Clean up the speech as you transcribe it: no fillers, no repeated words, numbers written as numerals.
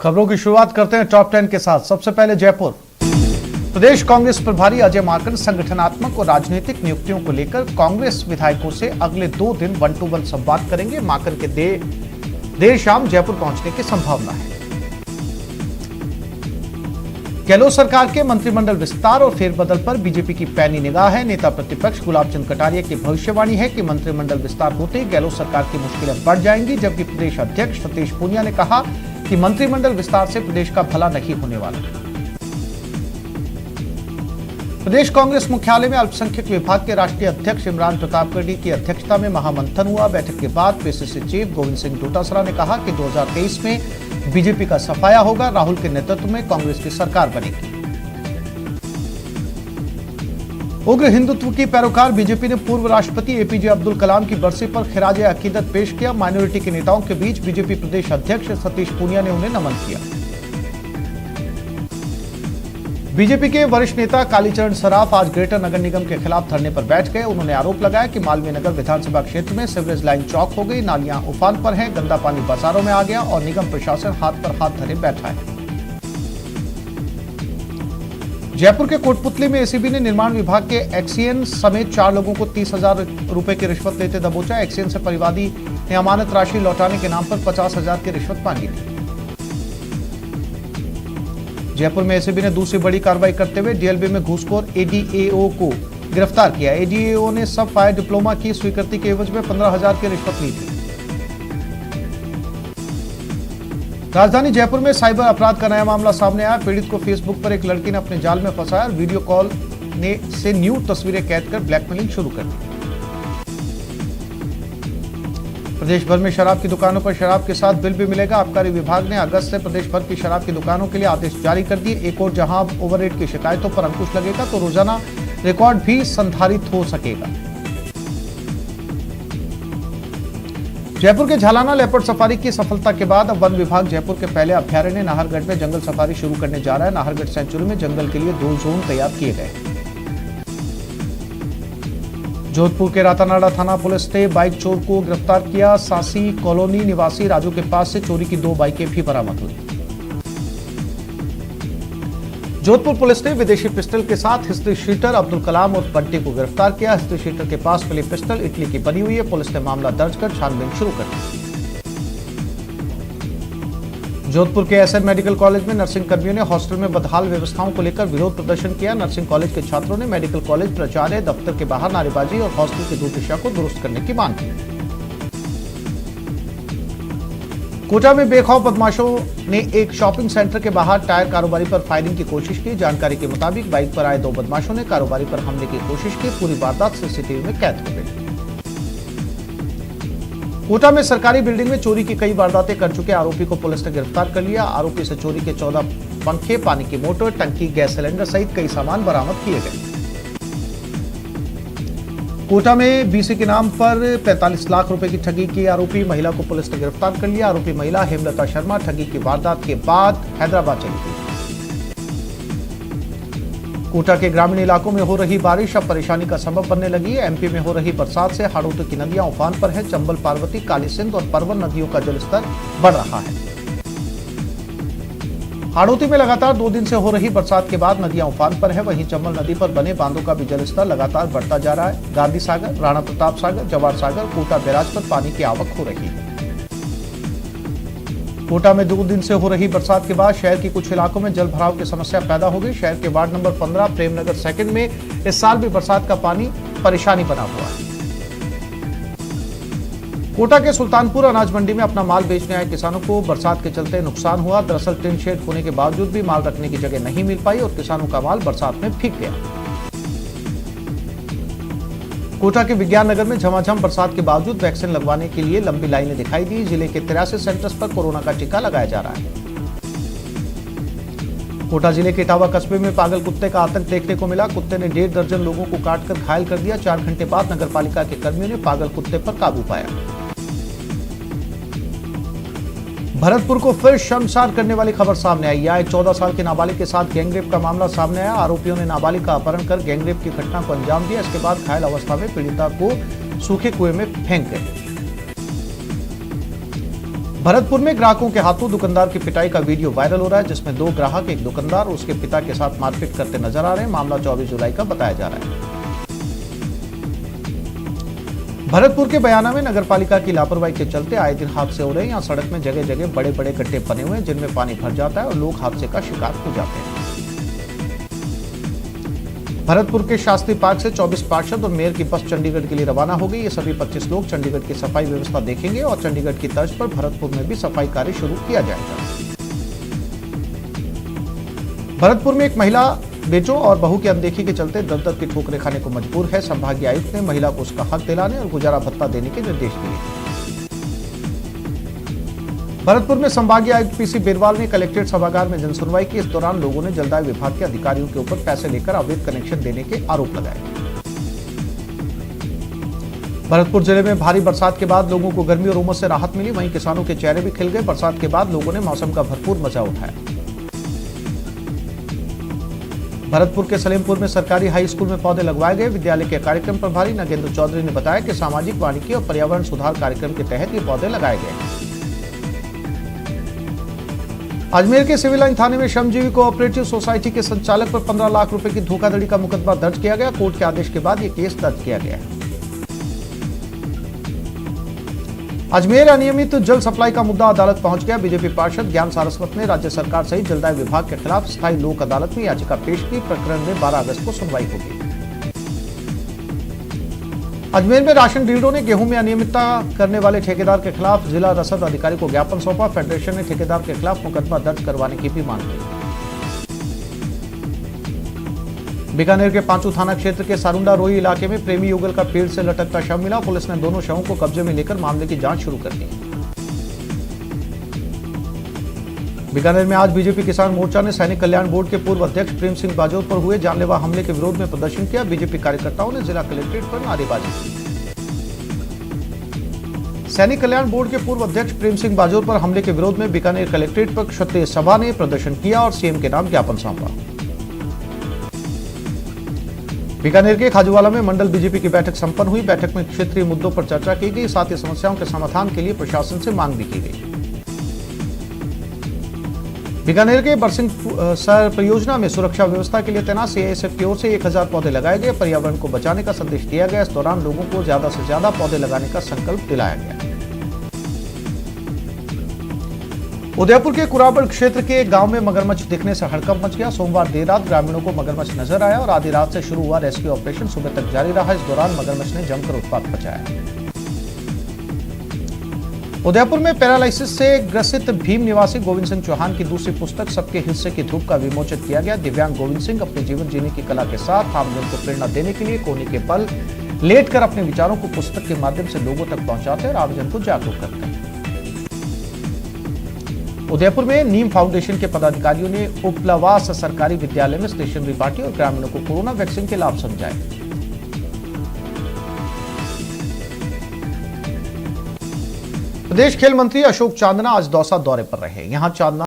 खबरों की शुरुआत करते हैं टॉप 10 के साथ। सबसे पहले जयपुर। प्रदेश कांग्रेस प्रभारी अजय माकन संगठनात्मक और राजनीतिक नियुक्तियों को लेकर कांग्रेस विधायकों से अगले 2 दिन 1-to-1 संवाद करेंगे। माकन के देर शाम जयपुर पहुंचने की संभावना है। गहलोत सरकार के मंत्रिमंडल विस्तार और फेरबदल पर बीजेपी की पैनी निगाह है। नेता प्रतिपक्ष गुलाब चंद कटारिया की भविष्यवाणी है कि मंत्रिमंडल विस्तार होते ही गहलोत सरकार की मुश्किलें बढ़ जाएंगी, जबकि प्रदेश अध्यक्ष सतीश पूनिया ने कहा कि मंत्रिमंडल विस्तार से प्रदेश का भला नहीं होने वाला। प्रदेश कांग्रेस मुख्यालय में अल्पसंख्यक विभाग के राष्ट्रीय अध्यक्ष इमरान प्रतापगढ़ी की अध्यक्षता में महामंथन हुआ। बैठक के बाद पीसीसी चीफ गोविंद सिंह डोटासरा ने कहा कि 2023 में बीजेपी का सफाया होगा, राहुल के नेतृत्व में कांग्रेस की सरकार बनेगी। उग्र हिंदुत्व की पैरोकार बीजेपी ने पूर्व राष्ट्रपति एपीजे अब्दुल कलाम की बरसी पर खिराज अकीदत पेश किया। माइनॉरिटी के नेताओं के बीच बीजेपी प्रदेश अध्यक्ष सतीश पूनिया ने उन्हें नमन किया। बीजेपी के वरिष्ठ नेता कालीचरण सराफ आज ग्रेटर नगर निगम के खिलाफ धरने पर बैठ गए। उन्होंने आरोप लगाया कि मालवीय नगर विधानसभा क्षेत्र में सीवरेज लाइन चौक हो गई, नालियां उफान पर हैं, गंदा पानी बाजारों में आ गया और निगम प्रशासन हाथ पर हाथ धरे बैठा है। जयपुर के कोटपुतली में एसीबी ने निर्माण विभाग के एक्सीएन समेत 4 लोगों को 30,000 रुपए की रिश्वत लेते दबोचा। एक्सीएन से परिवादी ने अमानत राशि लौटाने के नाम पर 50,000 की रिश्वत मांगी थी। जयपुर में एसीबी ने दूसरी बड़ी कार्रवाई करते हुए डीएलबी में घूसखोर एडीएओ को गिरफ्तार किया। एडीएओ ने सब फायर डिप्लोमा की स्वीकृति के एवज में 15,000 की रिश्वत ली थी। राजधानी जयपुर में साइबर अपराध का नया मामला सामने आया। पीड़ित को फेसबुक पर एक लड़की ने अपने जाल में फंसाया और वीडियो कॉल से न्यूड तस्वीरें कैद कर ब्लैकमेलिंग शुरू कर दी। प्रदेश भर में शराब की दुकानों पर शराब के साथ बिल भी मिलेगा। आबकारी विभाग ने अगस्त से प्रदेश भर की शराब की दुकानों के लिए आदेश जारी कर दिए। एक और जहां ओवररेट की शिकायतों पर अंकुश लगेगा तो रोजाना रिकॉर्ड भी संधारित हो सकेगा। जयपुर के झालाना लेपर्ड सफारी की सफलता के बाद अब वन विभाग जयपुर के पहले अभ्यारण्य नाहरगढ़ में जंगल सफारी शुरू करने जा रहा है। नाहरगढ़ सेंचुरी में जंगल के लिए 2 जोन तैयार किए गए। जोधपुर के रातानाडा थाना पुलिस ने बाइक चोर को गिरफ्तार किया। सासी कॉलोनी निवासी राजू के पास से चोरी की 2 बाइकें भी बरामद हुई। जोधपुर पुलिस ने विदेशी पिस्टल के साथ हिस्ट्री शीटर अब्दुल कलाम और बंटी को गिरफ्तार किया। हिस्ट्री शीटर के पास मिली पिस्टल इटली की बनी हुई है। पुलिस ने मामला दर्ज कर छानबीन शुरू कर दी। जोधपुर के एसएन मेडिकल कॉलेज में नर्सिंग कर्मियों ने हॉस्टल में बदहाल व्यवस्थाओं को लेकर विरोध प्रदर्शन किया। नर्सिंग कॉलेज के छात्रों ने मेडिकल कॉलेज प्राचार्य दफ्तर के बाहर नारेबाजी और हॉस्टल की दुर्दशा को दुरुस्त करने की मांग की। कोटा में बेखौफ बदमाशों ने एक शॉपिंग सेंटर के बाहर टायर कारोबारी पर फायरिंग की कोशिश की। जानकारी के मुताबिक बाइक पर आए 2 बदमाशों ने कारोबारी पर हमले की कोशिश की। पूरी वारदात सीसीटीवी में कैद हो गई। कोटा में सरकारी बिल्डिंग में चोरी की कई वारदातें कर चुके आरोपी को पुलिस ने गिरफ्तार कर लिया। आरोपी से चोरी के 14 पंखे, पानी की मोटर, टंकी, गैस सिलेंडर सहित कई सामान बरामद किए गए। कोटा में बीसी के नाम पर 45 लाख रुपए की ठगी की आरोपी महिला को पुलिस ने गिरफ्तार कर लिया। आरोपी महिला हेमलता शर्मा ठगी की वारदात के बाद हैदराबाद चली गई। कोटा के ग्रामीण इलाकों में हो रही बारिश अब परेशानी का सबब बनने लगी है। एमपी में हो रही बरसात से हाड़ौती की नदियां उफान पर है। चंबल, पार्वती, काली सिंध और परवन नदियों का जलस्तर बढ़ रहा है। हाड़ौती में लगातार 2 दिन से हो रही बरसात के बाद नदियां उफान पर है। वहीं चंबल नदी पर बने बांधों का भी जलस्तर लगातार बढ़ता जा रहा है। गांधी सागर, राणा प्रताप सागर, जवाहर सागर, कोटा बैराज पर पानी की आवक हो रही है। कोटा में 2 दिन से हो रही बरसात के बाद शहर की कुछ इलाकों में जल भराव की समस्या पैदा हो गई। शहर के वार्ड नंबर 15 प्रेमनगर सेकंड में इस साल भी बरसात का पानी परेशानी बना हुआ है। कोटा के सुल्तानपुर अनाज मंडी में अपना माल बेचने आए किसानों को बरसात के चलते नुकसान हुआ। दरअसल टिन शेड होने के बावजूद भी माल रखने की जगह नहीं मिल पाई और किसानों का माल बरसात में भीग गया। कोटा के विज्ञान नगर में झमाझम बरसात के बावजूद वैक्सीन लगवाने के लिए लंबी लाइनें दिखाई दी। जिले के 83 सेंटर्स पर कोरोना का टीका लगाया जा रहा है। कोटा जिले के इटावा कस्बे में पागल कुत्ते का आतंक देखने को मिला। कुत्ते ने 1.5 दर्जन लोगों को काटकर घायल कर दिया। 4 घंटे बाद नगरपालिका के कर्मियों ने पागल कुत्ते पर काबू पाया। भरतपुर को फिर शर्मसार करने वाली खबर सामने आई है। 14 साल के नाबालिग के साथ गैंगरेप का मामला सामने आया। आरोपियों ने नाबालिग का अपहरण कर गैंगरेप की घटना को अंजाम दिया। इसके बाद घायल अवस्था में पीड़िता को सूखे कुएं में फेंक गए। भरतपुर में ग्राहकों के हाथों दुकानदार की पिटाई का वीडियो वायरल हो रहा है, जिसमें दो ग्राहक एक दुकानदार और उसके पिता के साथ मारपीट करते नजर आ रहे हैं। मामला 24 जुलाई का बताया जा रहा है। भरतपुर के बयाना में नगरपालिका की लापरवाही के चलते आए दिन हादसे हो रहे हैं। यहाँ सड़क में जगह जगह बड़े बड़े गड्ढे बने हुए हैं, जिनमें पानी भर जाता है और लोग हादसे का शिकार हो जाते हैं। भरतपुर के शास्त्री पार्क से 24 पार्षद और मेयर की बस चंडीगढ़ के लिए रवाना हो गई। ये सभी 25 लोग चंडीगढ़ की सफाई व्यवस्था देखेंगे और चंडीगढ़ की तर्ज पर भरतपुर में भी सफाई कार्य शुरू किया जाएगा। भरतपुर में एक महिला बेटों और बहू की अनदेखी के चलते दर-दर की ठोकरें खाने को मजबूर है। संभागीय आयुक्त ने महिला को उसका हक दिलाने और गुजारा भत्ता देने के निर्देश दिए। भरतपुर में संभागीय आयुक्त पीसी बेरवाल ने कलेक्ट्रेट सभागार में जनसुनवाई की। इस दौरान लोगों ने जलदाय विभाग के अधिकारियों के ऊपर पैसे लेकर अवैध कनेक्शन देने के आरोप लगाए। भरतपुर जिले में भारी बरसात के बाद लोगों को गर्मी और उमस से राहत मिली। वहीं किसानों के चेहरे भी खिल गए। बरसात के बाद लोगों ने मौसम का भरपूर मजा उठाया। भरतपुर के सलेमपुर में सरकारी हाई स्कूल में पौधे लगवाए गए। विद्यालय के कार्यक्रम प्रभारी नागेंद्र चौधरी ने बताया कि सामाजिक वानिकी और पर्यावरण सुधार कार्यक्रम के तहत ये पौधे लगाए गए। अजमेर के सिविल लाइन थाने में श्रमजीवी कोऑपरेटिव सोसाइटी के संचालक पर 15 लाख रुपए की धोखाधड़ी का मुकदमा दर्ज किया गया। कोर्ट के आदेश के बाद यह केस दर्ज किया गया है। अजमेर अनियमित जल सप्लाई का मुद्दा अदालत पहुंच गया। बीजेपी पार्षद ज्ञान सारस्वत ने राज्य सरकार सहित जलदाय विभाग के खिलाफ स्थायी लोक अदालत में याचिका पेश की। प्रकरण में 12 अगस्त को सुनवाई होगी। अजमेर में राशन डीलरों ने गेहूं में अनियमितता करने वाले ठेकेदार के खिलाफ जिला रसद अधिकारी को ज्ञापन सौंपा। फेडरेशन ने ठेकेदार के खिलाफ मुकदमा दर्ज करवाने की भी मांग की। बीकानेर के पांचू थाना क्षेत्र के सारुंडा रोही इलाके में प्रेमी युगल का पेड़ से लटकता शव मिला। पुलिस ने दोनों शवों को कब्जे में लेकर मामले की जांच शुरू कर दी। बीकानेर में आज बीजेपी किसान मोर्चा ने सैनिक कल्याण बोर्ड के पूर्व अध्यक्ष प्रेम सिंह बाजोर पर हुए जानलेवा हमले के विरोध में प्रदर्शन किया। बीजेपी कार्यकर्ताओं ने जिला कलेक्ट्रेट पर नारेबाजी की। सैनिक कल्याण बोर्ड के पूर्व अध्यक्ष प्रेम सिंह बाजोर पर हमले के विरोध में बीकानेर कलेक्ट्रेट पर क्षत्रिय सभा ने प्रदर्शन किया और सीएम के नाम ज्ञापन सौंपा। बीकानेर के खाजूवाला में मंडल बीजेपी की बैठक संपन्न हुई। बैठक में क्षेत्रीय मुद्दों पर चर्चा की गई, साथ ही समस्याओं के समाधान के लिए प्रशासन से मांग भी की गई। बीकानेर के बरसिंहसर परियोजना में सुरक्षा व्यवस्था के लिए तैनात सीआईएसएफ की ओर से 1000 पौधे लगाए गए। पर्यावरण को बचाने का संदेश दिया गया। इस दौरान लोगों को ज्यादा से ज्यादा पौधे लगाने का संकल्प दिलाया गया। उदयपुर के कुराबड़ क्षेत्र के गांव में मगरमच्छ दिखने से हड़कंप मच गया। सोमवार देर रात ग्रामीणों को मगरमच्छ नजर आया और आधी रात से शुरू हुआ रेस्क्यू ऑपरेशन सुबह तक जारी रहा। इस दौरान मगरमच्छ ने जमकर उत्पात मचाया। उदयपुर में पैरालिसिस से ग्रसित भीम निवासी गोविंद सिंह चौहान की दूसरी पुस्तक सबके हिस्से की धूप का विमोचन किया गया। दिव्यांग गोविंद सिंह अपने जीवन जीने की कला के साथ आमजन को प्रेरणा देने के लिए कोने के बल लेटकर अपने विचारों को पुस्तक के माध्यम से लोगों तक पहुंचाते हैं और आमजन को जागरूक करते हैं। उदयपुर में नीम फाउंडेशन के पदाधिकारियों ने उपलावास सरकारी विद्यालय में स्टेशनरी बांटी और ग्रामीणों को कोरोना वैक्सीन के लाभ समझाए। प्रदेश खेल मंत्री अशोक चांदना आज दौसा दौरे पर रहे। यहां चांदना